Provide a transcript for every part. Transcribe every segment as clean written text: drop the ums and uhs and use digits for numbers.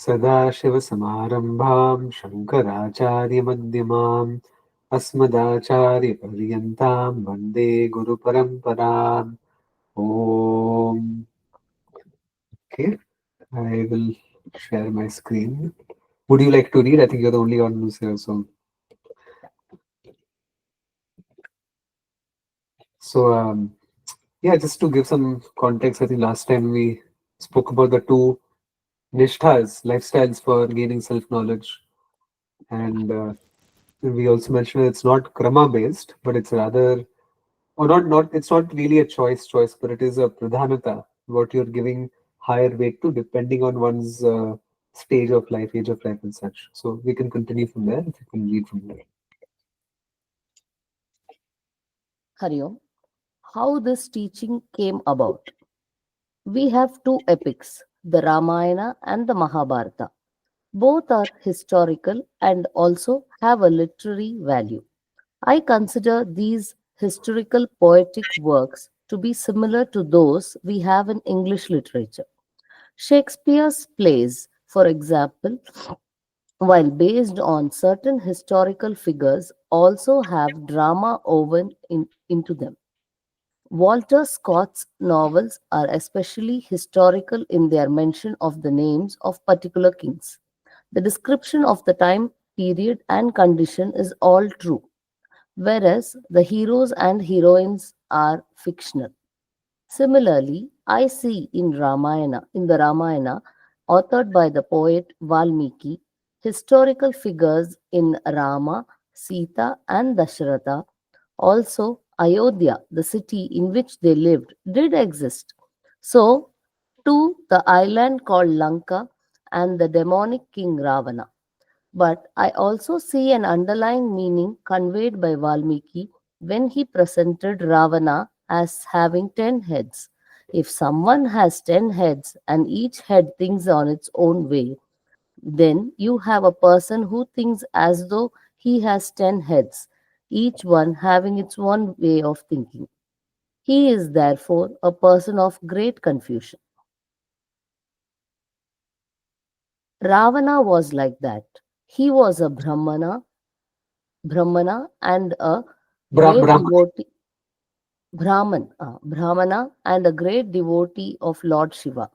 Sadashivasamarambham Shankaracharya-madhyamam Asmadacharya-paryantam Vande Guru-paramparam. Om. Okay, I will share my screen. Would you like to read? I think you're the only one who's here. So, yeah, just to give some context, I think last time we spoke about the two nishthas, lifestyles for gaining self-knowledge, and we also mentioned that it's not krama based, but it's rather, or not. It's not really a choice, but it is a pradhanata, what you're giving higher weight to depending on one's stage of life, age of life, and such. So we can continue from there. If you can read from there. Hari Om. How this teaching came about. We have two epics, the Ramayana and the Mahabharata. Both are historical and also have a literary value. I consider these historical poetic works to be similar to those we have in English literature. Shakespeare's plays, for example, while based on certain historical figures, also have drama woven into them. Walter Scott's novels are especially historical in their mention of the names of particular kings. The description of the time period and condition is all true, whereas the heroes and heroines are fictional. Similarly, I see in the Ramayana, authored by the poet Valmiki, historical figures in Rama, Sita, and Dasharatha. Also, Ayodhya, the city in which they lived, did exist. So, too, the island called Lanka and the demonic king Ravana. But I also see an underlying meaning conveyed by Valmiki when he presented Ravana as having 10 heads. If someone has 10 heads and each head thinks on its own way, then you have a person who thinks as though he has 10 heads, each one having its own way of thinking. He is therefore a person of great confusion. Ravana was like that. He was a Brahmana and a great Brahman. devotee, Brahmana and a great devotee of Lord Shiva.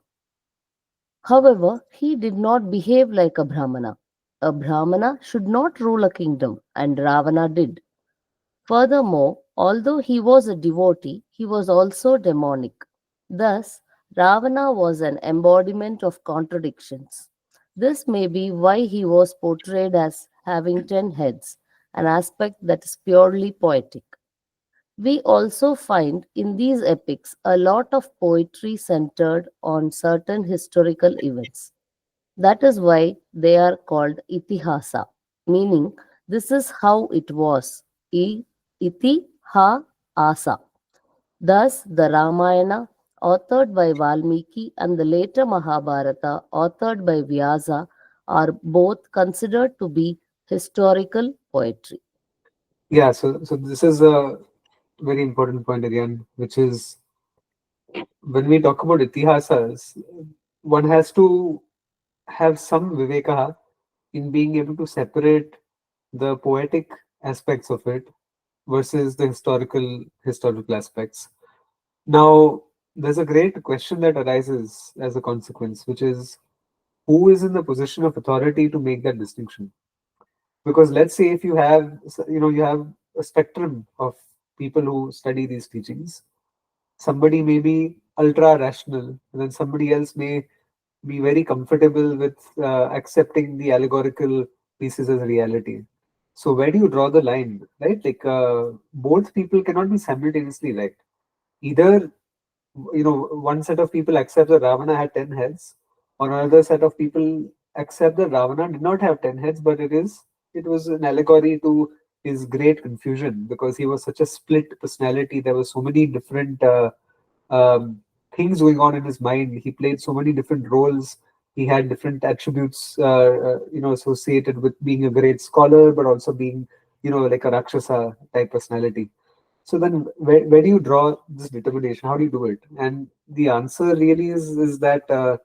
However, he did not behave like a Brahmana. A Brahmana should not rule a kingdom, and Ravana did. Furthermore, although he was a devotee, he was also demonic. Thus, Ravana was an embodiment of contradictions. This may be why he was portrayed as having 10 heads, an aspect that is purely poetic. We also find in these epics a lot of poetry centered on certain historical events. That is why they are called Itihasa, meaning this is how it was. Iti ha asa. Thus, the Ramayana, authored by Valmiki, and the later Mahabharata, authored by Vyasa, are both considered to be historical poetry. Yeah. So this is a very important point again, which is when we talk about itihasas, one has to have some viveka in being able to separate the poetic aspects of it versus the historical aspects. Now, there's a great question that arises as a consequence, which is who is in the position of authority to make that distinction? Because let's say if you have, you have a spectrum of people who study these teachings. Somebody may be ultra rational, and then somebody else may be very comfortable with accepting the allegorical pieces as reality. So where do you draw the line, right? Like both people cannot be simultaneously right. Either one set of people accept that Ravana had 10 heads, or another set of people accept that Ravana did not have 10 heads, but it was an allegory to his great confusion because he was such a split personality. There were so many different um, things going on in his mind. He played so many different roles. He had different attributes, associated with being a great scholar, but also being, like a Rakshasa type personality. So then, where do you draw this determination? How do you do it? And the answer really is that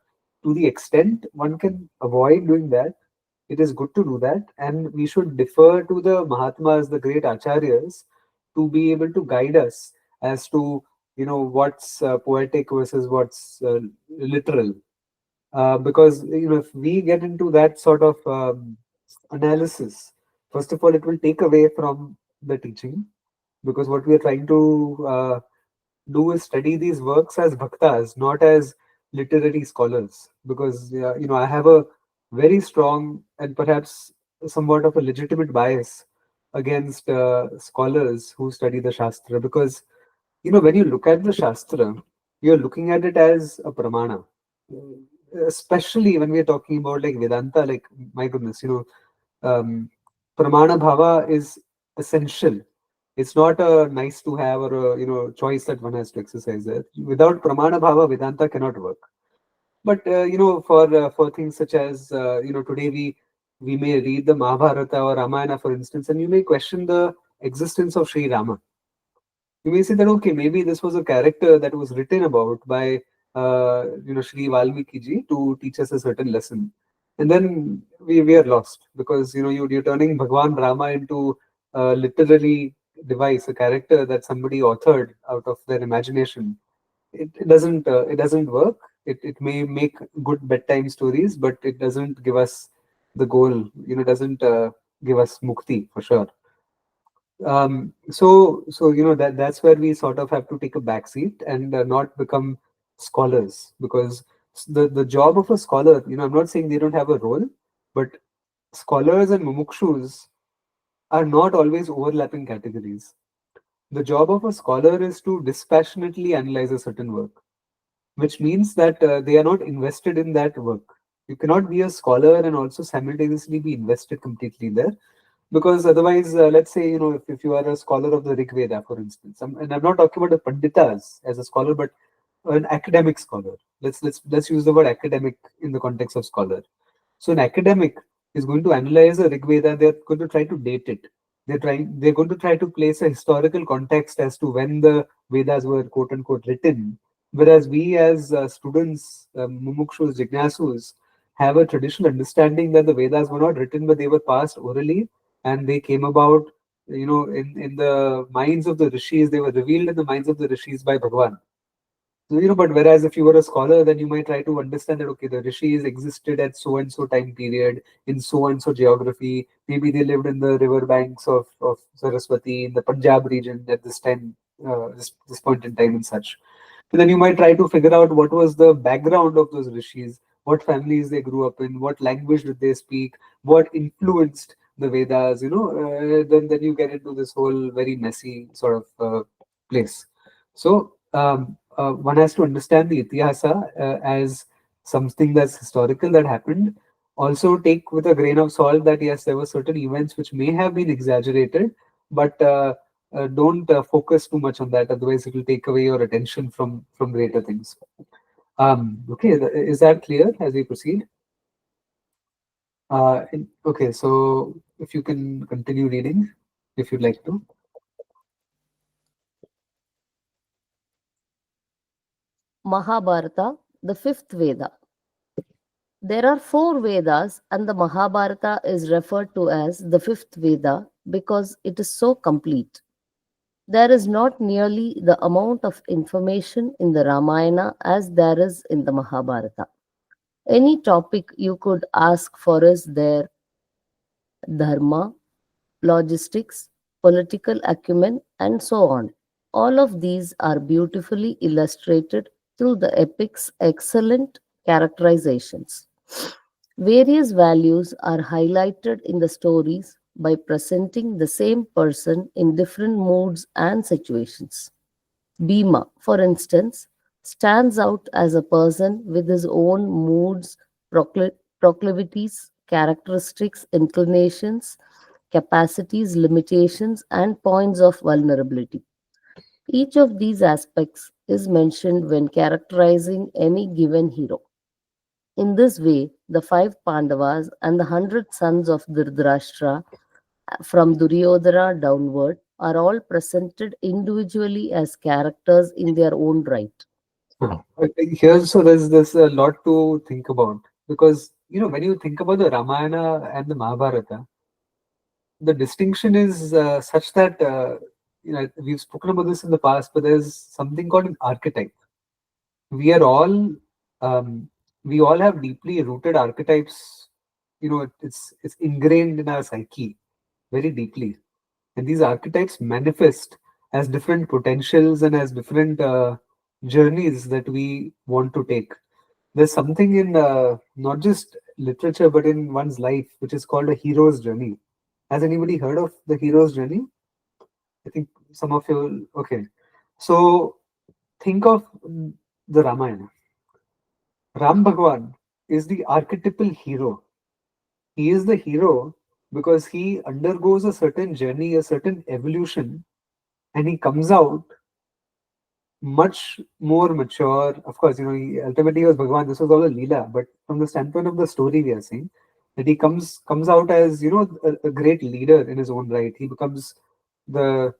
to the extent one can avoid doing that, it is good to do that, and we should defer to the Mahatmas, the great acharyas, to be able to guide us as to what's poetic versus what's literal. Because if we get into that sort of analysis, first of all, it will take away from the teaching, because what we are trying to do is study these works as bhaktas, not as literary scholars. Because I have a very strong and perhaps somewhat of a legitimate bias against scholars who study the Shastra, because when you look at the Shastra, you're looking at it as a pramana. Especially when we're talking about like Vedanta, like, my goodness, um, pramana bhava is essential. It's not a nice to have or a choice that one has to exercise it. Without pramana bhava, Vedanta cannot work. But for things such as today we may read the Mahabharata or Ramayana, for instance, and you may question the existence of Sri Rama. You may say that, okay, maybe this was a character that was written about by Sri Valmiki ji to teach us a certain lesson, and then we are lost, because you're turning Bhagwan Rama into a literary device, a character that somebody authored out of their imagination. It doesn't work. It may make good bedtime stories, but it doesn't give us the goal. Doesn't give us mukti for sure. So that's where we sort of have to take a back seat and not become scholars, because the job of a scholar, I'm not saying they don't have a role, but scholars and mumukshus are not always overlapping categories. The job of a scholar is to dispassionately analyze a certain work, which means that they are not invested in that work. You cannot be a scholar and also simultaneously be invested completely there, because otherwise, let's say, if you are a scholar of the Rig Veda, for instance, and I'm not talking about the Panditas as a scholar, but an academic scholar. Let's use the word academic in the context of scholar. So an academic is going to analyze the Rig Veda. They're going to try to date it. They're going to try to place a historical context as to when the Vedas were quote unquote written. Whereas we as students, mumukshus, jignasus, have a traditional understanding that the Vedas were not written, but they were passed orally, and they came about, in the minds of the rishis. They were revealed in the minds of the rishis by Bhagwan. So, but whereas if you were a scholar, then you might try to understand that, okay, the rishis existed at so and so time period in so and so geography. Maybe they lived in the river banks of Saraswati in the Punjab region at this time, this point in time and such. And then you might try to figure out what was the background of those rishis, what families they grew up in, what language did they speak, what influenced the Vedas. Then you get into this whole very messy sort of place. So one has to understand the Itihasa as something that's historical that happened. Also, take with a grain of salt that yes, there were certain events which may have been exaggerated, but don't focus too much on that. Otherwise, it will take away your attention from greater things. Okay, is that clear as we proceed? Okay, so if you can continue reading, if you'd like to. Mahabharata, the fifth Veda. There are four Vedas, and the Mahabharata is referred to as the fifth Veda because it is so complete. There is not nearly the amount of information in the Ramayana as there is in the Mahabharata. Any topic you could ask for is there: dharma, logistics, political acumen, and so on. All of these are beautifully illustrated through the epic's excellent characterizations. Various values are highlighted in the stories by presenting the same person in different moods and situations. Bhima, for instance, stands out as a person with his own moods, proclivities, characteristics, inclinations, capacities, limitations, and points of vulnerability. Each of these aspects is mentioned when characterizing any given hero. In this way, the five Pandavas and the 100 sons of Dhritarashtra, from Duryodhana downward, are all presented individually as characters in their own right. Here, so there's a lot to think about, because when you think about the Ramayana and the Mahabharata, the distinction is such that we've spoken about this in the past, but there's something called an archetype. We are all we all have deeply rooted archetypes. It's ingrained in our psyche very deeply, and these archetypes manifest as different potentials and as different journeys that we want to take. There's something in not just literature but in one's life which is called a hero's journey. Has anybody heard of the hero's journey? I think some of you. Okay, so think of the Ramayana. Ram Bhagwan is the archetypal hero. He is the hero because he undergoes a certain journey, a certain evolution, and he comes out much more mature. Of course, ultimately he was Bhagwan. This was all a Leela, but from the standpoint of the story, we are saying that he comes out as a great leader in his own right. He becomes the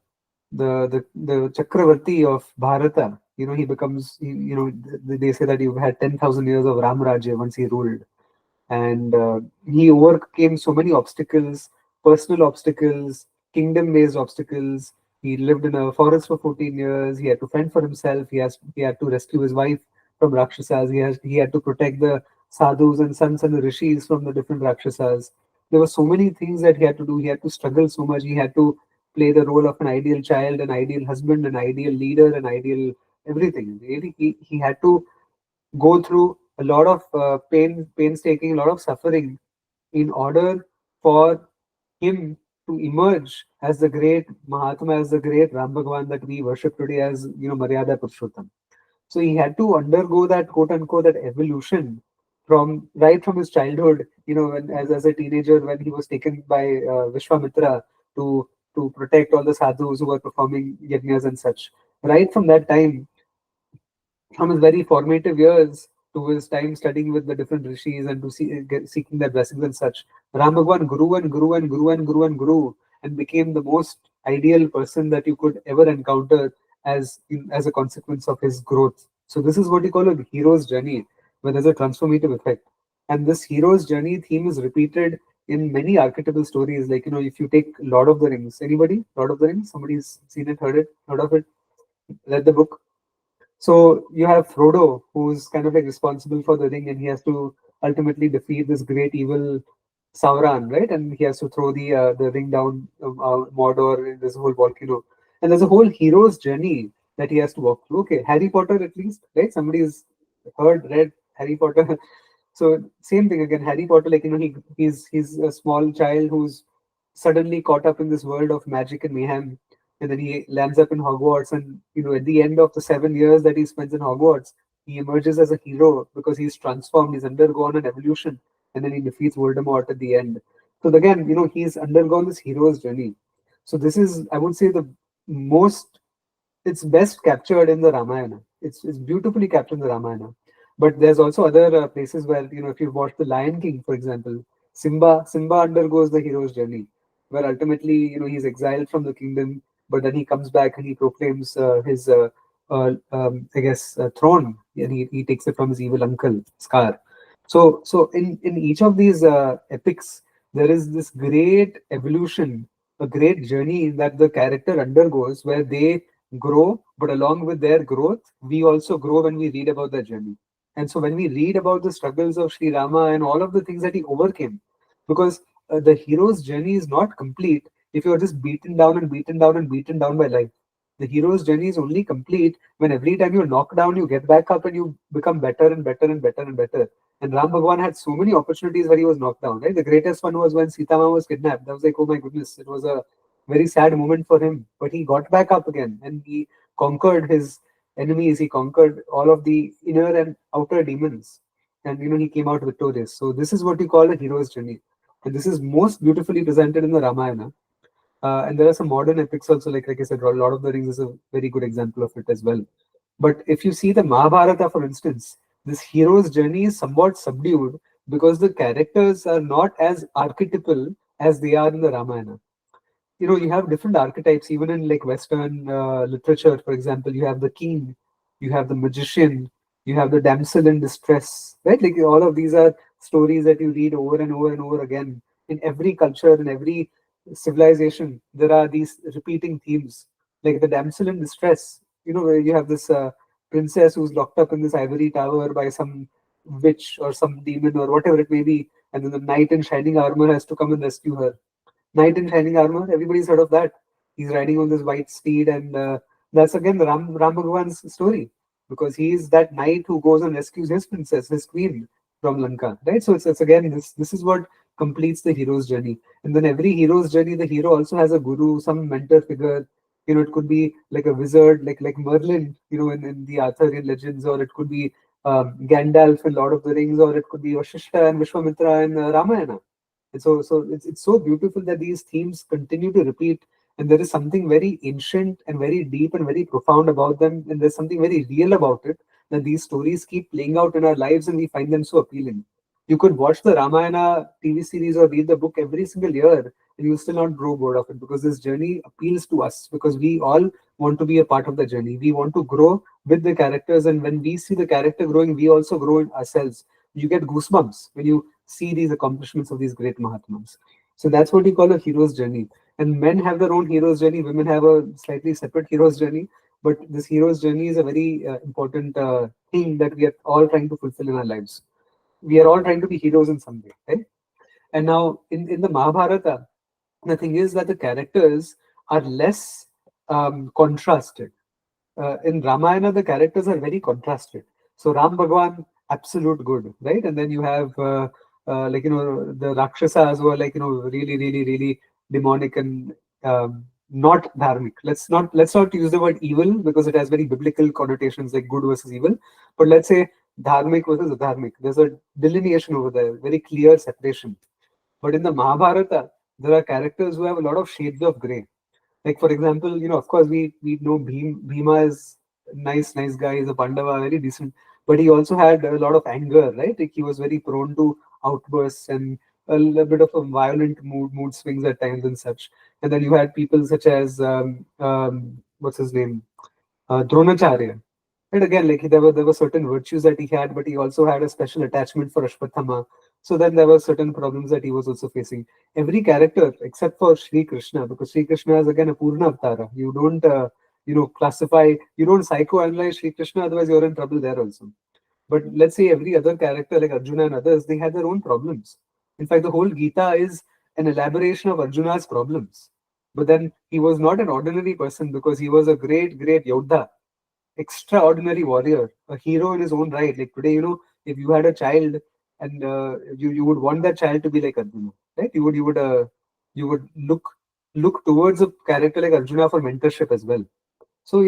the Chakravarti of Bharata. He becomes. They say that you've had 10,000 years of Ram Rajya once he ruled, and he overcame so many obstacles, personal obstacles, kingdom based obstacles. He lived in a forest for 14 years. He had to fend for himself. He had to rescue his wife from Rakshasas. He had to protect the sadhus and sons and the rishis from the different Rakshasas. There were so many things that he had to do. He had to struggle so much. He had to play the role of an ideal child, an ideal husband, an ideal leader, an ideal everything. Really, he had to go through a lot of painstaking, a lot of suffering in order for him to emerge as the great Mahatma, as the great Ram Bhagwan that we worship today as Maryada Purushottam. So he had to undergo that quote unquote that evolution from right from his childhood, as a teenager when he was taken by Vishwamitra to protect all the sadhus who were performing yajnas and such. Right from that time, from his very formative years to his time studying with the different rishis and to seeking their blessings and such, Ram Bhagwan grew and grew and grew and grew and grew and became the most ideal person that you could ever encounter as a consequence of his growth. So this is what you call a hero's journey, where there's a transformative effect. And this hero's journey theme is repeated in many archetypal stories. Like, if you take Lord of the Rings, anybody? Lord of the Rings? Somebody's seen it, heard of it, read the book? So you have Frodo, who's kind of like responsible for the ring, and he has to ultimately defeat this great evil Sauron, right? And he has to throw the ring down Mordor in this whole volcano. And there's a whole hero's journey that he has to walk through. Okay, Harry Potter at least, right? Somebody's read Harry Potter. So same thing again, Harry Potter, like he's a small child who's suddenly caught up in this world of magic and mayhem, and then he lands up in Hogwarts, and at the end of the 7 years that he spends in Hogwarts, he emerges as a hero because he's transformed, he's undergone an evolution, and then he defeats Voldemort at the end. So again, he's undergone this hero's journey. So this is, I would say, the most it's best captured in the Ramayana. It's beautifully captured in the Ramayana. But there's also other places where, if you watch The Lion King, for example, Simba undergoes the hero's journey, where ultimately, he's exiled from the kingdom, but then he comes back and he proclaims his, I guess, throne, and he takes it from his evil uncle, Scar. So in each of these epics, there is this great evolution, a great journey that the character undergoes, where they grow, but along with their growth, we also grow when we read about their journey. And so when we read about the struggles of Sri Rama and all of the things that he overcame, because the hero's journey is not complete if you're just beaten down and beaten down and beaten down by life. The hero's journey is only complete when every time you're knocked down, you get back up and you become better and better and better and better. And Ram Bhagwan had so many opportunities where he was knocked down, right? The greatest one was when Sita Ma was kidnapped. That was like, oh my goodness, it was a very sad moment for him. But he got back up again and he conquered his enemies. He conquered all of the inner and outer demons. And he came out victorious. So this is what we call a hero's journey. And this is most beautifully presented in the Ramayana. And there are some modern epics also, like I said, Lord of the Rings is a very good example of it as well. But if you see the Mahabharata, for instance, this hero's journey is somewhat subdued because the characters are not as archetypal as they are in the Ramayana. You have different archetypes, even in like Western literature, for example, you have the king, you have the magician, you have the damsel in distress, right? Like all of these are stories that you read over and over and over again. In every culture, in every civilization, there are these repeating themes, like the damsel in distress. Where you have this princess who's locked up in this ivory tower by some witch or some demon or whatever it may be, and then the knight in shining armor has to come and rescue her. Knight in shining armor, everybody's heard of that. He's riding on this white steed, and that's again the Ram Bhagwan's story, because he is that knight who goes and rescues his princess, his queen from Lanka, right? So it's again this is what completes the hero's journey. And then every hero's journey, the hero also has a guru, some mentor figure. It could be like a wizard, like Merlin, in the Arthurian legends, or it could be Gandalf in Lord of the Rings, or it could be Vashishta and Vishwamitra in Ramayana. And so it's so beautiful that these themes continue to repeat, and there is something very ancient and very deep and very profound about them, and there's something very real about it, that these stories keep playing out in our lives and we find them so appealing. You could watch the Ramayana TV series or read the book every single year, and you'll still not grow bored of it, because this journey appeals to us, because we all want to be a part of the journey. We want to grow with the characters, and when we see the character growing, we also grow in ourselves. You get goosebumps when you see these accomplishments of these great Mahatmas. So that's what you call a hero's journey. And men have their own hero's journey, women have a slightly separate hero's journey. But this hero's journey is a very important thing that we are all trying to fulfill in our lives. We are all trying to be heroes in some way, right? And now in the Mahabharata, the thing is that the characters are less contrasted. In Ramayana, the characters are very contrasted. So Ram Bhagwan, absolute good, right? And then you have the Rakshasas who are really, really, really demonic and not dharmic. Let's not use the word evil, because it has very biblical connotations, like good versus evil. But let's say dharmic versus adharmic. There's a delineation over there, very clear separation. But in the Mahabharata, there are characters who have a lot of shades of gray. Like for example, of course we know Bhima is a nice guy, he's a Pandava, very decent, but he also had a lot of anger, right? Like he was very prone to outbursts and a little bit of a violent mood swings at times and such. And then you had people such as what's his name, Dronacharya. And again, like there were certain virtues that he had, but he also had a special attachment for Ashwatthama. So then there were certain problems that he was also facing. Every character except for Sri Krishna, because Sri Krishna is again a Purna Avtara. You don't classify, you don't psychoanalyze Sri Krishna, otherwise you're in trouble there also. But let's say every other character like Arjuna and others, they had their own problems. In fact, the whole Gita is an elaboration of Arjuna's problems. But then he was not an ordinary person, because he was a great Yodha, extraordinary warrior, a hero in his own right. Like today, if you had a child, and you would want that child to be like Arjuna, right? You would look towards a character like Arjuna for mentorship as well. So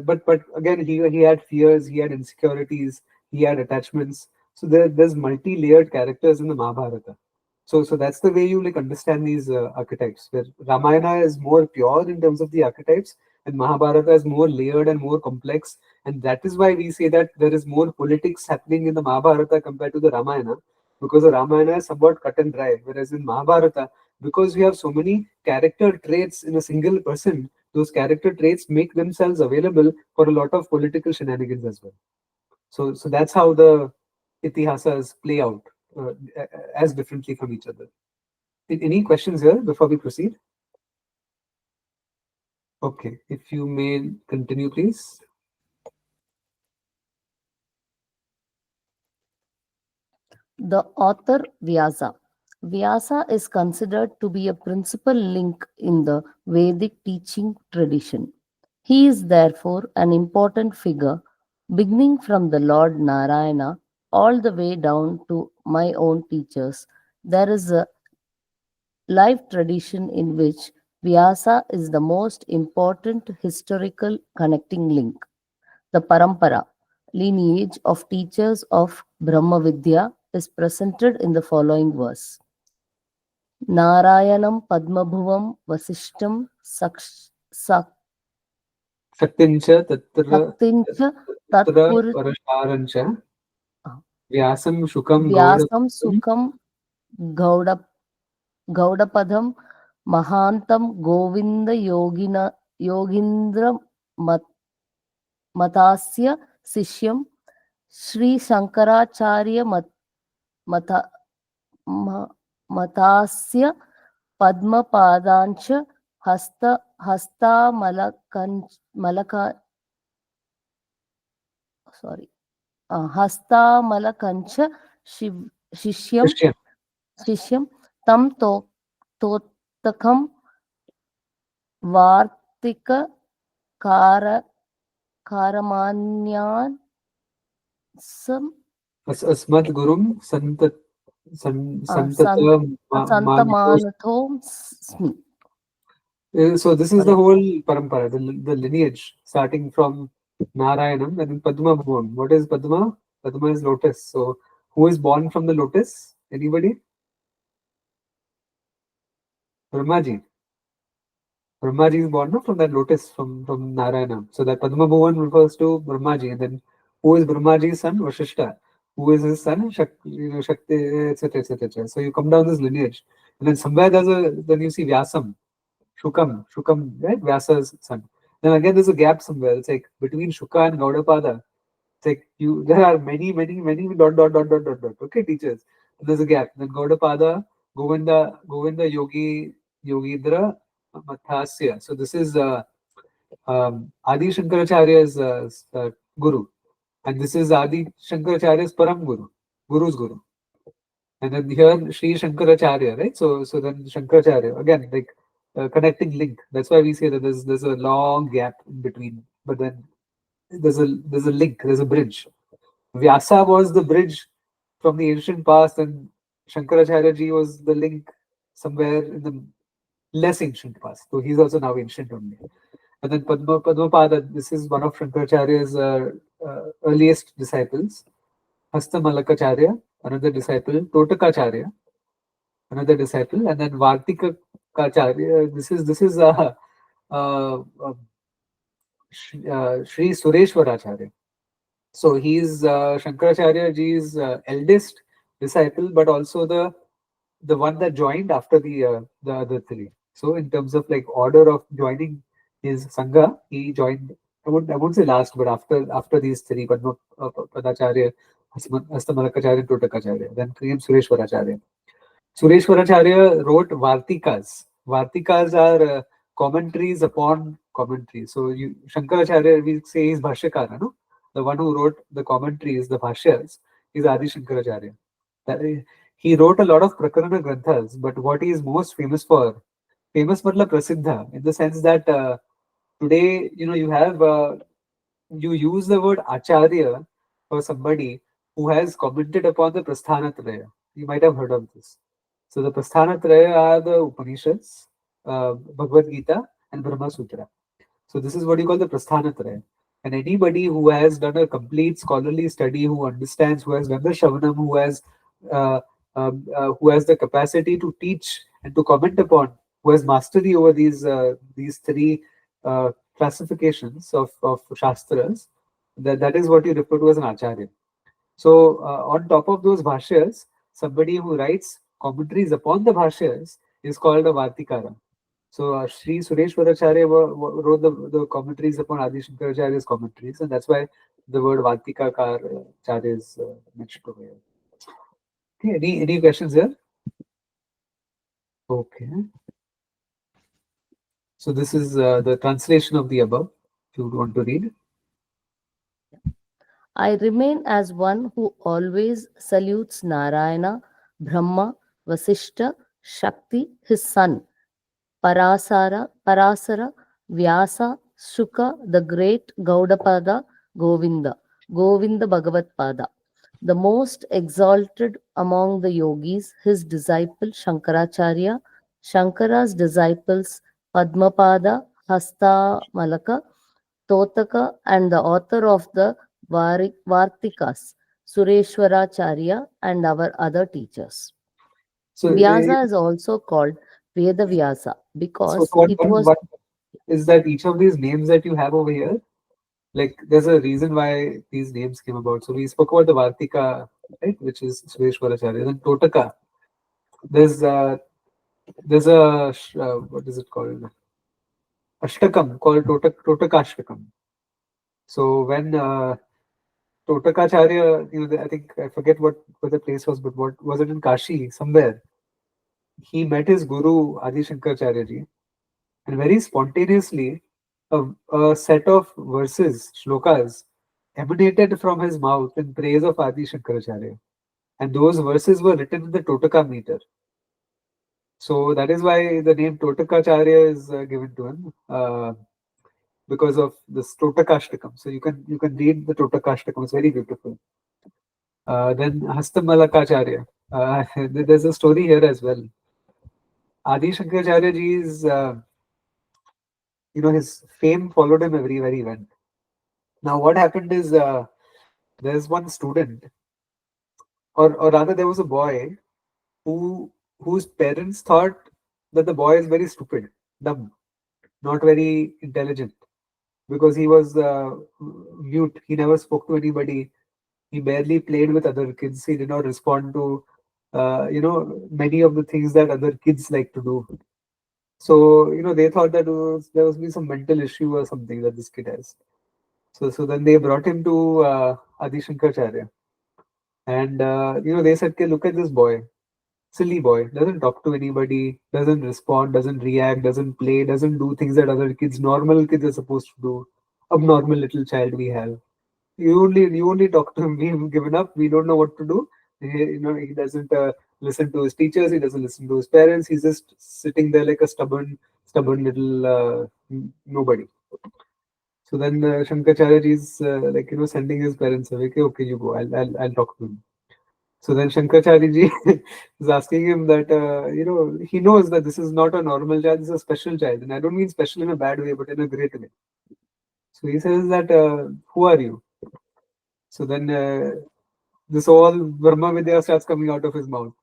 but again, he had fears, he had insecurities, he had attachments. So there's multi-layered characters in the Mahabharata. So that's the way you understand these archetypes. Where Ramayana is more pure in terms of the archetypes, and Mahabharata is more layered and more complex. And that is why we say that there is more politics happening in the Mahabharata compared to the Ramayana, because the Ramayana is somewhat cut and dry, whereas in Mahabharata, because we have so many character traits in a single person, those character traits make themselves available for a lot of political shenanigans as well. So that's how the Itihasas play out as differently from each other. Any questions here before we proceed? Okay, if you may continue, please. The author Vyasa. Vyasa is considered to be a principal link in the Vedic teaching tradition. He is therefore an important figure, beginning from the Lord Narayana all the way down to my own teachers. There is a life tradition in which Vyasa is the most important historical connecting link. The Parampara, lineage of teachers of Brahma Vidya, is presented in the following verse. Narayanam Padmabhuvam Vasishtam Saktincha tatra Saktincha tatra Tatpur parasharancha vyasam shukam Vyasam gaudapam Sukham Gauda, Gaudapadam Mahantam Govinda Yogina Yogindra Matasya Sishyam Sri Shankaracharya Matha, Ma- Matasya Padmapadancha Hasta Malaka, sorry, Hastamalancha Shishyam Christian. Shishyam Tam Totakam Vartika Kara Karamanyan Sam Asmat Gurum Sant Santata Manito. Santamanathom Smi. So this is the Sorry. whole parampara, the lineage starting from Narayanam and then Padma Bhuvan. What is Padma? Padma is lotus. So who is born from the lotus? Anybody? Brahmaji. Brahmaji is born no, from that lotus from Narayana. So that Padma Bhuvan refers to Brahmaji. And then who is Brahmaji's son? Vashishta. Who is his son? Shakti, etc. etc. So you come down this lineage. And then somewhere then you see Vyasam. Shukam, right? Vyasa's son. Then again, there's a gap somewhere. It's like between Shuka and Gaudapada. It's like there are many dot. Okay, teachers. And there's a gap. Then Gaudapada, Govinda Yogindra Mathasya. So this is Adi Shankaracharya's guru. And this is Adi Shankaracharya's Param Guru, Guru's Guru. And then here Sri Shankaracharya, right? So then Shankaracharya again, like connecting link. That's why we say that there's a long gap in between, but then there's a link, there's a bridge. Vyasa was the bridge from the ancient past, and Shankaracharya ji was the link somewhere in the less ancient past. So he's also now ancient only. And then Padmapada, this is one of Shankaracharya's earliest disciples. Hasta Malakacharya, another disciple. Totakacharya, another disciple, and then Vartika Kacharya. This is Sri Sureshwaracharya. So he's Shankaracharya ji's eldest disciple, but also the one that joined after the other three. So in terms of like order of joining his sangha, he joined. I won't say last, but after these three, Padacharya, Hastamalakacharya, and Totakacharya. Then came Sureshwaracharya. Sureshwaracharya wrote Vartikas. Vartikas are commentaries upon commentaries. So Shankaracharya, we say he's Bhashyakara, no? The one who wrote the commentaries, the Bhashyas, is Adi Shankaracharya. He wrote a lot of Prakarana Granthas, but what he is most famous for, famous matlab prasiddha, in the sense that today, you use the word Acharya for somebody who has commented upon the Prasthanatraya. You might have heard of this. So the Prasthanatraya are the Upanishads, Bhagavad Gita, and Brahma Sutra. So this is what you call the Prasthanatraya. And anybody who has done a complete scholarly study, who understands, who has done the Shavanam, uh, who has the capacity to teach and to comment upon, who has mastery over these three classifications of Shastras, that is what you refer to as an Acharya. So on top of those bhashyas, somebody who writes commentaries upon the bhashyas is called a Vartikara. So Sri Sureshwaracharya wrote the commentaries upon Adi Shankaracharya's commentaries, and that's why the word Vartikakar Charya is mentioned over here. Okay, any questions here? Okay. So this is the translation of the above. If you would want to read. I remain as one who always salutes Narayana, Brahma, Vasishta, Shakti, his son, Parasara, Vyasa, Shuka, the great Gaudapada, Govinda Bhagavad Pada. The most exalted among the yogis, his disciple Shankaracharya, Shankara's disciples Padmapada, Hasta Malaka, Totaka, and the author of the Vartikas, Sureshwaracharya, and our other teachers. So, Vyasa is also called Veda Vyasa so because one, it one, was one is that each of these names that you have over here, like there's a reason why these names came about. So we spoke about the Vartika, right, which is Sureshwaracharya. Then Totaka. There's a what is it called? Ashtakam called Totakashtakam. So when Totakacharya, I think I forget what where the place was, but what was it in Kashi somewhere? He met his guru Adi Shankaracharya ji, and very spontaneously, a set of verses, shlokas, emanated from his mouth in praise of Adi Shankaracharya, and those verses were written in the Totaka meter. So that is why the name Totakacharya is given to him. Because of this Totakashtakam. So you can read the Totakashtakam. It's very beautiful. Then Hastamalakacharya. There's a story here as well. Adi Shankaracharya ji's his fame followed him everywhere he went. Now what happened is there's one student, or rather there was a boy who whose parents thought that the boy is very stupid, dumb, not very intelligent because he was mute. He never spoke to anybody. He barely played with other kids. He did not respond to, many of the things that other kids like to do. So, they thought that there was be some mental issue or something that this kid has. So then they brought him to Adi Shankaracharya. And, they said, okay, look at this boy. Silly boy. Doesn't talk to anybody, doesn't respond, doesn't react, doesn't play, doesn't do things that other kids, normal kids are supposed to do. Abnormal little child we have. You only talk to him. We've given up. We don't know what to do. He doesn't listen to his teachers. He doesn't listen to his parents. He's just sitting there like a stubborn little nobody. So then Shankaracharya is sending his parents away. Okay, okay, you go. I'll talk to him. So then Shankaracharya ji is asking him that he knows that this is not a normal child. This is a special child, and I don't mean special in a bad way, but in a great way. So he says that who are you? So then this whole Brahma Vidya starts coming out of his mouth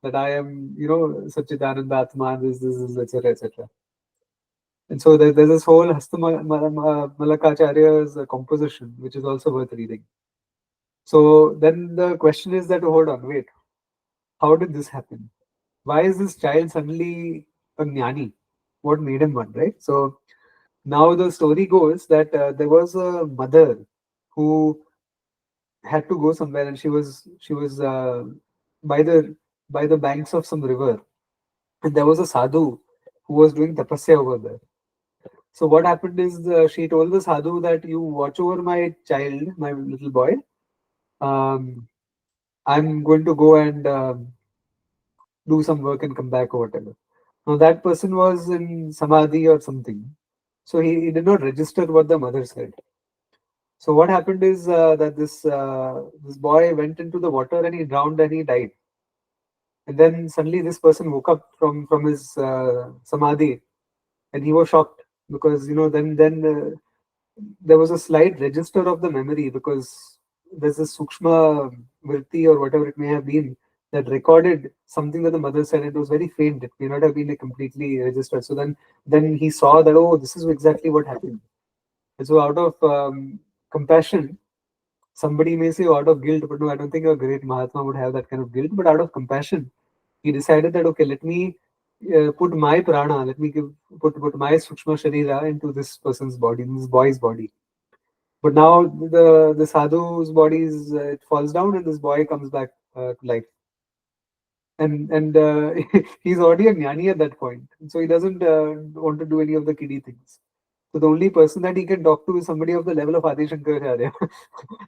that I am, Satchidananda Atma, this is, etc., etc. And so there's this whole Malakacharya's composition, which is also worth reading. So then the question is that, hold on, wait, how did this happen? Why is this child suddenly a jnani? What made him one, right? So now the story goes that there was a mother who had to go somewhere, and she was by the by the banks of some river, and there was a sadhu who was doing tapasya over there. So what happened is she told the sadhu that you watch over my child, my little boy. Um, I'm going to go and do some work and come back or whatever. Now that person was in samadhi or something, so he did not register what the mother said. So what happened is that this boy went into the water and he drowned and he died. And then suddenly this person woke up from his samadhi, and he was shocked because then there was a slight register of the memory because there's a sukshma vritti or whatever it may have been that recorded something that the mother said. It was very faint. It may not have been like completely registered. So then he saw that, oh, this is exactly what happened. And so out of compassion, somebody may say out of guilt, but no, I don't think a great Mahatma would have that kind of guilt. But out of compassion, he decided that, okay, let me put my prana, let me put my sukshma sharira into this person's body, in this boy's body. But now the sadhu's body it falls down, and this boy comes back to life. And he's already a jnani at that point, so he doesn't want to do any of the kiddie things. So the only person that he can talk to is somebody of the level of Adi Shankaracharya,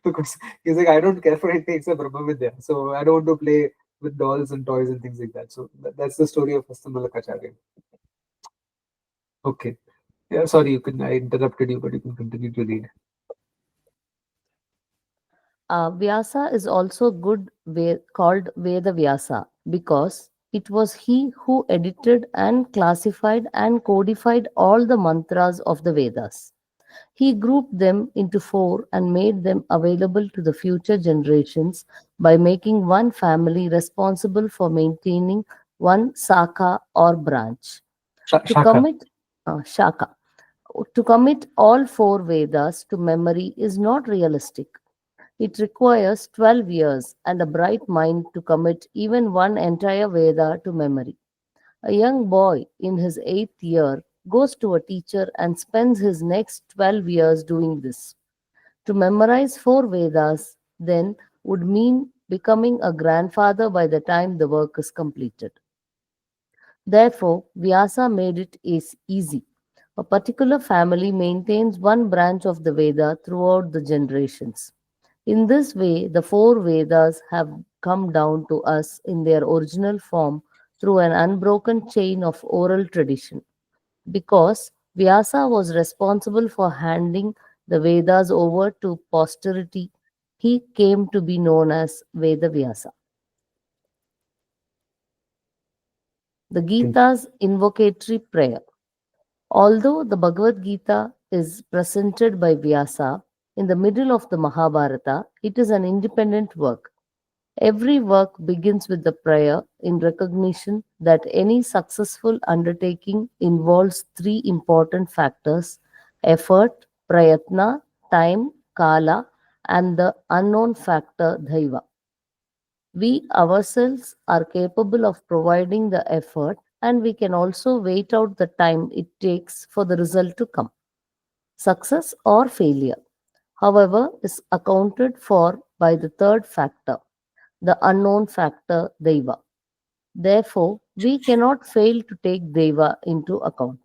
because he's like, I don't care for anything except Brahma Vidya, so I don't want to play with dolls and toys and things like that. So that's the story of Hastamalakacharya. Okay, yeah, sorry, I interrupted you, but you can continue to read. Vyasa is also called Veda Vyasa because it was he who edited and classified and codified all the mantras of the Vedas. He grouped them into four and made them available to the future generations by making one family responsible for maintaining one saka or branch. To Shaka. commit Shaka. To commit all four Vedas to memory is not realistic. It requires 12 years and a bright mind to commit even one entire Veda to memory. A young boy in his eighth year goes to a teacher and spends his next 12 years doing this. To memorize four Vedas then would mean becoming a grandfather by the time the work is completed. Therefore, Vyasa made it easy. A particular family maintains one branch of the Veda throughout the generations. In this way, the four Vedas have come down to us in their original form through an unbroken chain of oral tradition. Because Vyasa was responsible for handing the Vedas over to posterity, he came to be known as Veda Vyasa. The Gita's invocatory prayer. Although the Bhagavad Gita is presented by Vyasa in the middle of the Mahabharata, it is an independent work. Every work begins with the prayer in recognition that any successful undertaking involves three important factors: effort, prayatna, time, kala, and the unknown factor, dhaiva. We ourselves are capable of providing the effort, and we can also wait out the time it takes for the result to come. Success or failure, however, is accounted for by the third factor, the unknown factor, Deva. Therefore, we cannot fail to take Deva into account.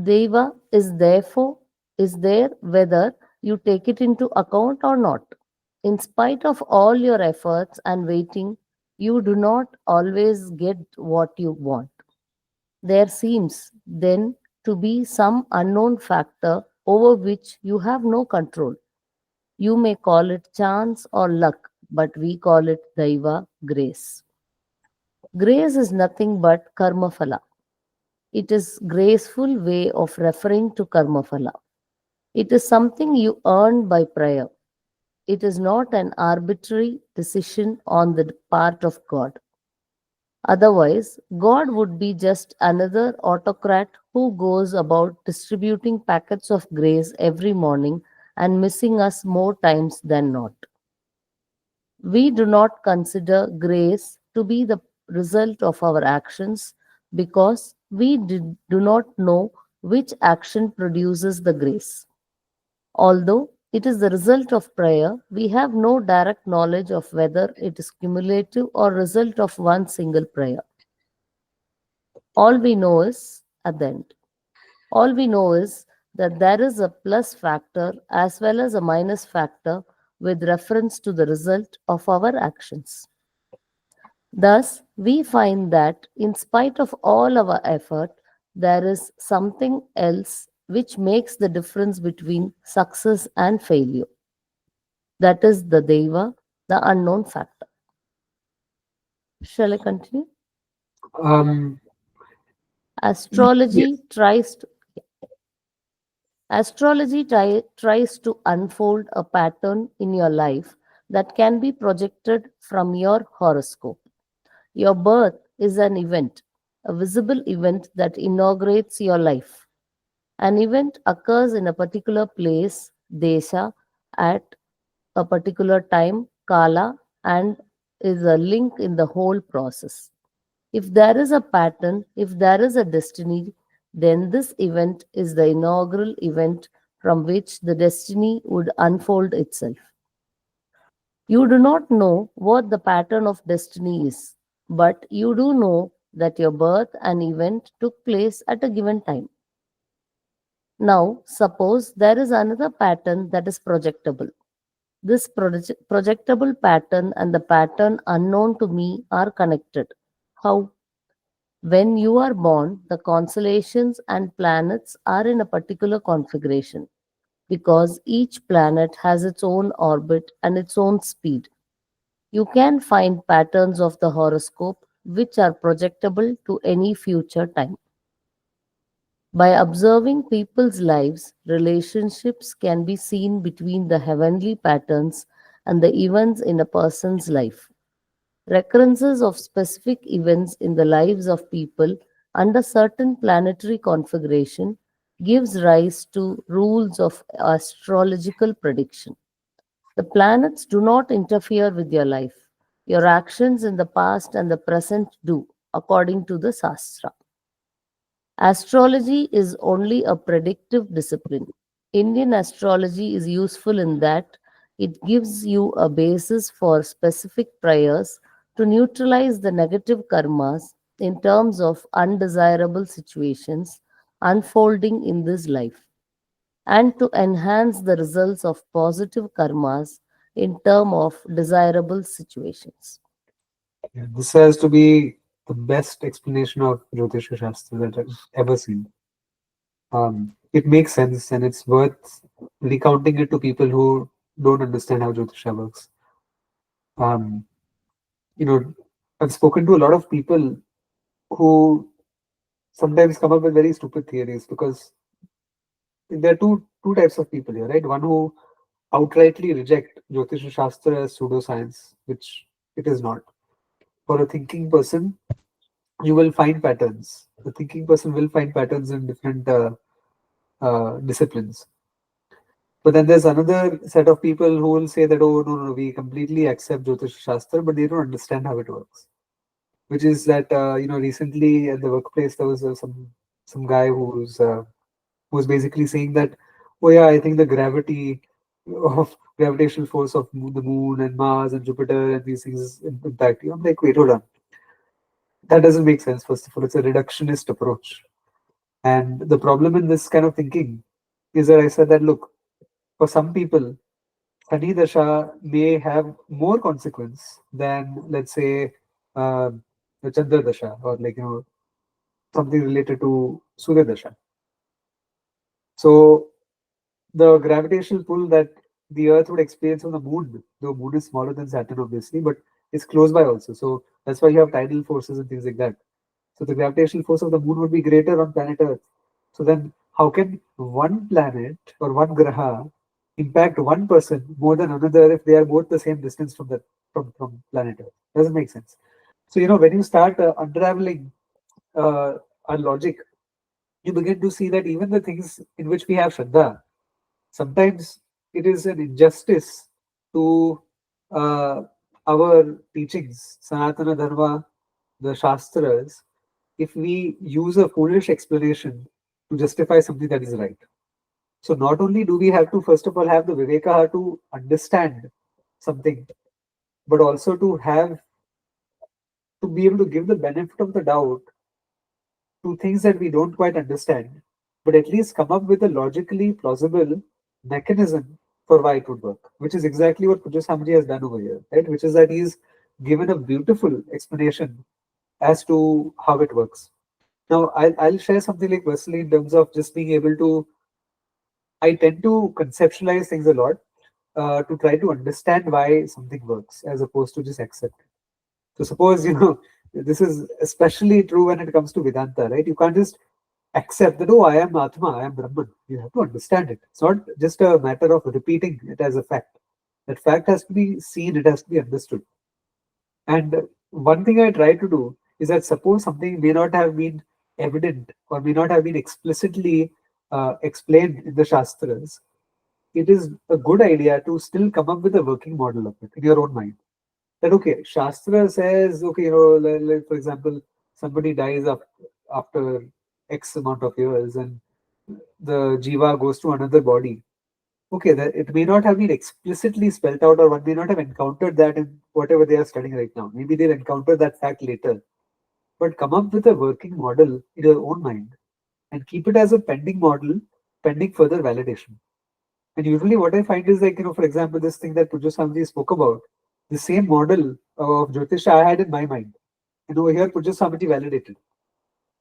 Deva is therefore is there whether you take it into account or not. In spite of all your efforts and waiting, you do not always get what you want. There seems then to be some unknown factor over which you have no control. You may call it chance or luck, but we call it Daiva, grace. Grace is nothing but karma phala. It is graceful way of referring to karma phala. It is something you earn by prayer. It is not an arbitrary decision on the part of God. Otherwise, God would be just another autocrat who goes about distributing packets of grace every morning and missing us more times than not. We do not consider grace to be the result of our actions because we do not know which action produces the grace. Although it is the result of prayer, we have no direct knowledge of whether it is cumulative or result of one single prayer. All we know is at the end. All we know is that there is a plus factor as well as a minus factor with reference to the result of our actions. Thus, we find that in spite of all our effort, there is something else which makes the difference between success and failure. That is the Deva, the unknown factor. Shall I continue? Um, yes. Astrology tries to tries to unfold a pattern in your life that can be projected from your horoscope. Your birth is an event, a visible event that inaugurates your life. An event occurs in a particular place, desha, at a particular time, kala, and is a link in the whole process. If there is a pattern, if there is a destiny, then this event is the inaugural event from which the destiny would unfold itself. You do not know what the pattern of destiny is, but you do know that your birth and event took place at a given time. Now, suppose there is another pattern that is projectable. This projectable pattern and the pattern unknown to me are connected. How? When you are born, the constellations and planets are in a particular configuration because each planet has its own orbit and its own speed. You can find patterns of the horoscope which are projectable to any future time. By observing people's lives, relationships can be seen between the heavenly patterns and the events in a person's life. Recurrences of specific events in the lives of people under certain planetary configuration gives rise to rules of astrological prediction. The planets do not interfere with your life. Your actions in the past and the present do, according to the Sastra. Astrology is only a predictive discipline. Indian astrology is useful in that it gives you a basis for specific prayers to neutralize the negative karmas in terms of undesirable situations unfolding in this life, and to enhance the results of positive karmas in terms of desirable situations. Yeah, this has to be the best explanation of Jyotisha Shastra that I've ever seen. It makes sense and it's worth recounting it to people who don't understand how Jyotisha works. Um, you know, I've spoken to a lot of people who sometimes come up with very stupid theories because there are two types of people here, right? One who outrightly reject Jyotisha Shastra as pseudoscience, which it is not. For a thinking person, you will find patterns. The thinking person will find patterns in different disciplines. But then there's another set of people who will say that, oh, no, no, we completely accept Jyotish Shastra, but they don't understand how it works. Which is that, recently at the workplace, there was some guy who's basically saying that, oh, yeah, I think the gravitational force of the moon and Mars and Jupiter and these things impact you. I'm like, wait, hold on. That doesn't make sense, first of all. It's a reductionist approach. And the problem in this kind of thinking is that I said that, look, for some people, Shani Dasha may have more consequence than, let's say, uh, the Chandra Dasha or something related to Surya Dasha. So the gravitational pull that the Earth would experience from the moon, the moon is smaller than Saturn, obviously, but it's close by also. So that's why you have tidal forces and things like that. So the gravitational force of the moon would be greater on planet Earth. So then, how can one planet or one graha impact one person more than another if they are both the same distance from planet Earth? Doesn't make sense. So when you start unraveling our logic, you begin to see that even the things in which we have Shraddha, sometimes it is an injustice to uh, our teachings, Sanatana Dharma, the Shastras, if we use a foolish explanation to justify something that is right. So not only do we have to first of all have the Viveka to understand something, but also to be able to give the benefit of the doubt to things that we don't quite understand, but at least come up with a logically plausible mechanism for why it would work, which is exactly what Puja Samji has done over here, right? Which is that he's given a beautiful explanation as to how it works. Now, I'll share something like personally in terms of just being able to. I tend to conceptualize things a lot to try to understand why something works as opposed to just accept it. So, suppose, this is especially true when it comes to Vedanta, right? You can't just accept that, oh, I am Atma, I am Brahman. You have to understand it. It's not just a matter of repeating it as a fact. That fact has to be seen, it has to be understood. And one thing I try to do is that suppose something may not have been evident or may not have been explicitly explained in the Shastras, it is a good idea to still come up with a working model of it in your own mind. That, okay, Shastra says, okay, like, for example, somebody dies after X amount of years and the Jiva goes to another body. Okay, that it may not have been explicitly spelled out, or one may not have encountered that in whatever they are studying right now. Maybe they'll encounter that fact later. But come up with a working model in your own mind and keep it as a pending model, pending further validation. And usually, what I find is like, for example, this thing that Pujo Samji spoke about, the same model of Jyotisha I had in my mind. And over here, Pujo Samji validated.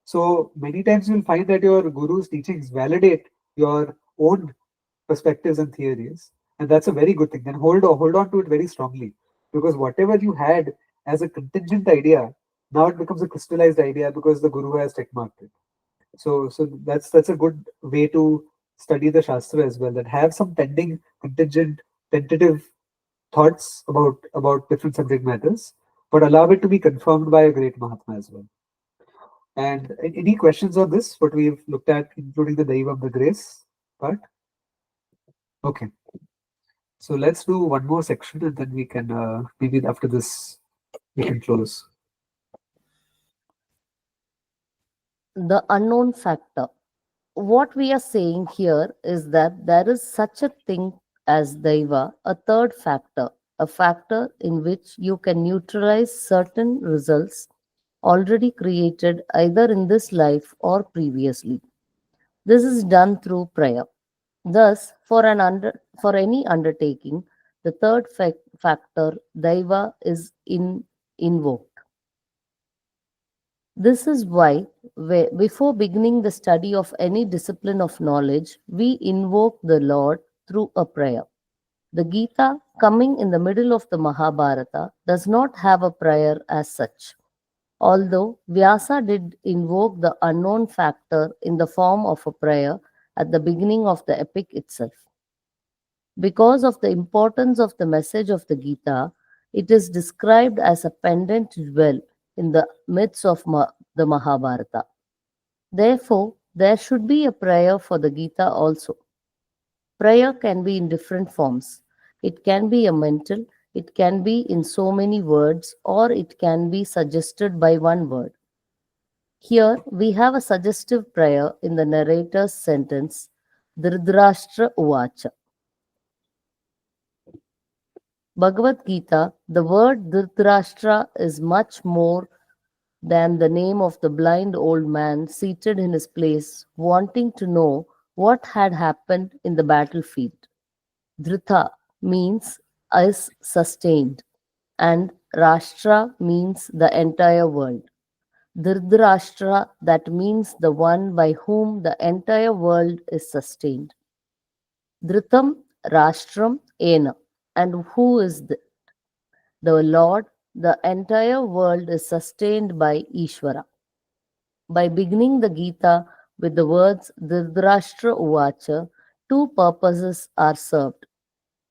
So many times you'll find that your guru's teachings validate your own perspectives and theories, and that's a very good thing. Then hold on to it very strongly, because whatever you had as a contingent idea, now it becomes a crystallized idea because the guru has check marked it. So that's a good way to study the shastra as well. That have some pending, contingent, tentative thoughts about different subject matters, but allow it to be confirmed by a great Mahatma as well. And any questions on this? What we've looked at, including the Daivam, the grace part. Okay. So let's do one more section and then we can maybe after this we can close. The unknown factor. What we are saying here is that there is such a thing as Daiva, a third factor, a factor in which you can neutralize certain results already created either in this life or previously. This is done through prayer. Thus, for any undertaking, the third factor, Daiva, is invoked. This is why, before beginning the study of any discipline of knowledge, we invoke the Lord through a prayer. The Gita, coming in the middle of the Mahabharata, does not have a prayer as such, although Vyasa did invoke the unknown factor in the form of a prayer at the beginning of the epic itself. Because of the importance of the message of the Gita, it is described as a pendant jewel in the midst of the Mahabharata. Therefore, there should be a prayer for the Gita also. Prayer can be in different forms. It can be a mental, it can be in so many words, or it can be suggested by one word. Here we have a suggestive prayer in the narrator's sentence, Dhritarashtra Uvacha. Bhagavad Gita, the word Dhritarashtra is much more than the name of the blind old man seated in his place, wanting to know what had happened in the battlefield. Dhrita means is sustained, and Rashtra means the entire world. Dhritarashtra, that means the one by whom the entire world is sustained. Dhritam Rashtram Ena. And who is the Lord? The entire world is sustained by Ishvara. By beginning the Gita with the words Dhritarashtra Uvacha, two purposes are served.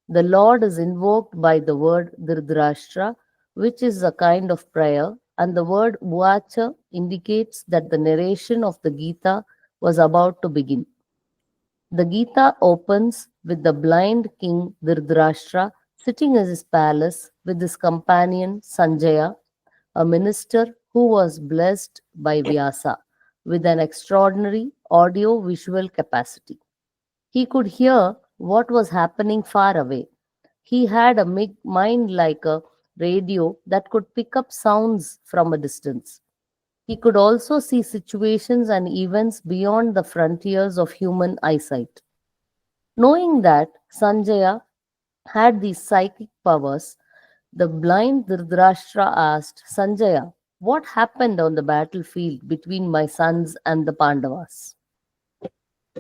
The Lord is invoked by the word Dhritarashtra, which is a kind of prayer, and the word Uvacha indicates that the narration of the Gita was about to begin. The Gita opens with the blind king Dhritarashtra sitting in his palace with his companion Sanjaya, a minister who was blessed by Vyasa with an extraordinary audio visual capacity. He could hear what was happening far away. He had a mind like a radio that could pick up sounds from a distance. He could also see situations and events beyond the frontiers of human eyesight. Knowing that Sanjaya had these psychic powers, the blind Dhritarashtra asked Sanjaya, "What happened on the battlefield between my sons and the Pandavas?"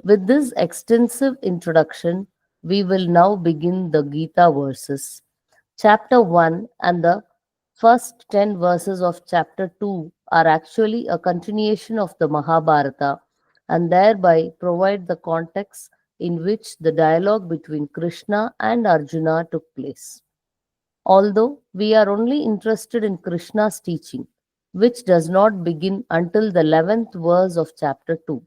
With this extensive introduction, we will now begin the Gita verses. Chapter 1 and the first 10 verses of chapter 2 are actually a continuation of the Mahabharata and thereby provide the context in which the dialogue between Krishna and Arjuna took place. Although we are only interested in Krishna's teaching, which does not begin until the 11th verse of chapter 2.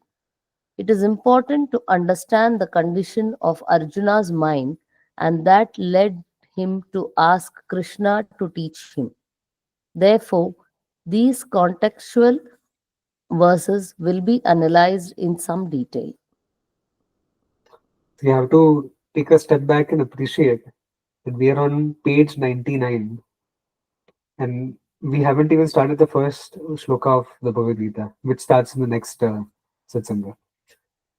It is important to understand the condition of Arjuna's mind and that led him to ask Krishna to teach him. Therefore, these contextual verses will be analyzed in some detail. You have to take a step back and appreciate that we are on page 99 and we haven't even started the first shloka of the Bhagavad Gita, which starts in the next satsanga.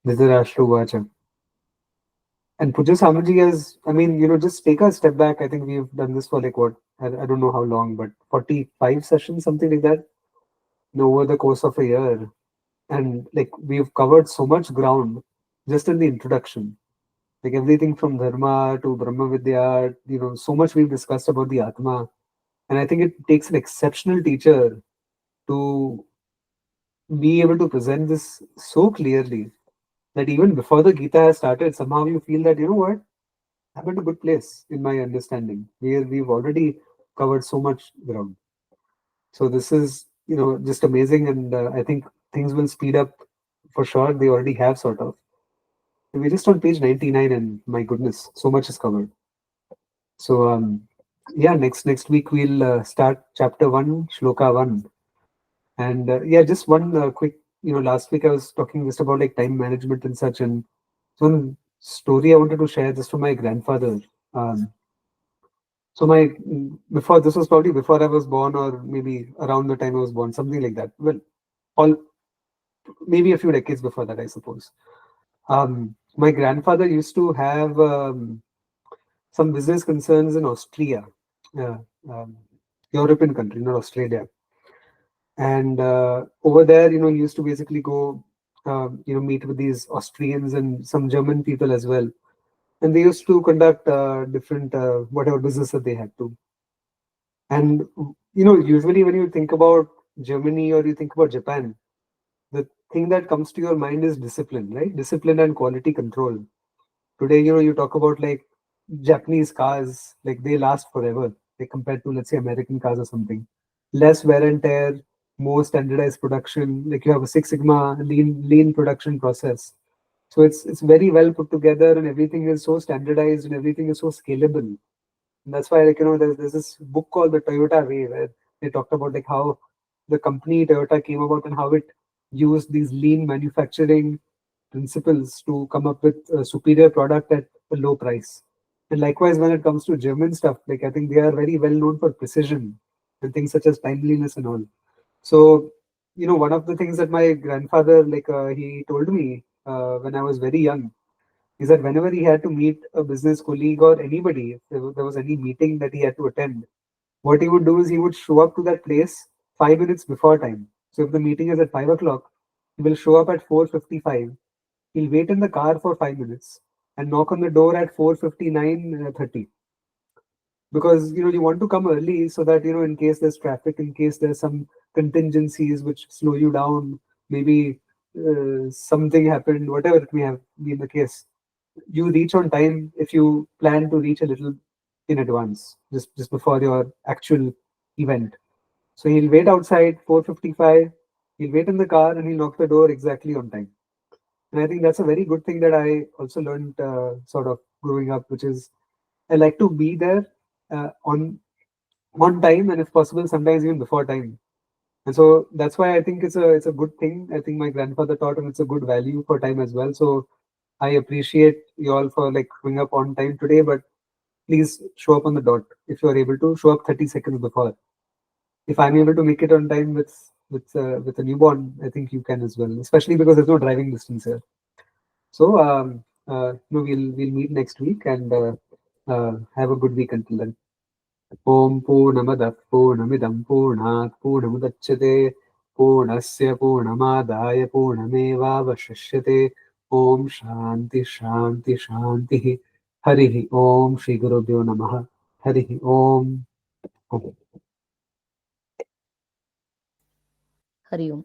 This is Ashlu Vacha. And Puja Samaji has, I mean, just take a step back. I think we've done this for like what, I don't know how long, but 45 sessions, something like that, over the course of a year. And like we've covered so much ground just in the introduction. Like everything from Dharma to Brahma Vidya, so much we've discussed about the Atma. And I think it takes an exceptional teacher to be able to present this so clearly that even before the Gita has started, somehow you feel that, what? I'm at a good place in my understanding. We've already covered so much ground. So this is, just amazing. And I think things will speed up for sure. They already have sort of. And we're just on page 99 and my goodness, so much is covered. So, yeah, next week we'll start chapter 1, shloka 1. And yeah, just one quick last week I was talking just about like time management and such, and one story I wanted to share just from my grandfather. Um, so my before this was probably before I was born, or maybe around the time I was born, something like that. Well, all maybe a few decades before that, I suppose. My grandfather used to have some business concerns in Austria, uh, um, European country, not Australia. And over there, he used to basically go, meet with these Austrians and some German people as well. And they used to conduct different, whatever business that they had to. And, usually when you think about Germany or you think about Japan, the thing that comes to your mind is discipline, right? Discipline and quality control. Today, you talk about like Japanese cars, like they last forever, like compared to, let's say, American cars or something. Less wear and tear, more standardized production. Like you have a Six Sigma lean production process. So it's very well put together, and everything is so standardized and everything is so scalable. And that's why, like, there's this book called The Toyota Way, where they talked about like how the company Toyota came about and how it used these lean manufacturing principles to come up with a superior product at a low price. And likewise, when it comes to German stuff, like I think they are very well known for precision and things such as timeliness and all. So, one of the things that my grandfather, like, he told me when I was very young, is that whenever he had to meet a business colleague or anybody, if there was any meeting that he had to attend, what he would do is he would show up to that place 5 minutes before time. So if the meeting is at 5 o'clock, he will show up at 4:55. He'll wait in the car for 5 minutes and knock on the door at 4:59:30, because you want to come early so that in case there's traffic, in case there's some contingencies which slow you down, maybe something happened, whatever it may have been the case, you reach on time if you plan to reach a little in advance, just before your actual event. So he'll wait outside 4:55. He'll wait in the car and he'll knock the door exactly on time. And I think that's a very good thing that I also learned sort of growing up, which is I like to be there on time, and if possible, sometimes even before time. And so that's why I think it's a good thing. I think my grandfather taught, and it's a good value for time as well. So I appreciate you all for like showing up on time today, but please show up on the dot. If you are able to show up 30 seconds before. If I'm able to make it on time with a newborn, I think you can as well, especially because there's no driving distance here. So we'll meet next week, and have a good week until then. Om Purnamadah Purnamidam Purnat Purnamudachyate Purnasya Purnamadaya Purnamevavashishyate. Om Shanti Shanti Shanti. Harihi Om Shri Gurubhyo Namaha. Harihi Om. Om. Hari Om.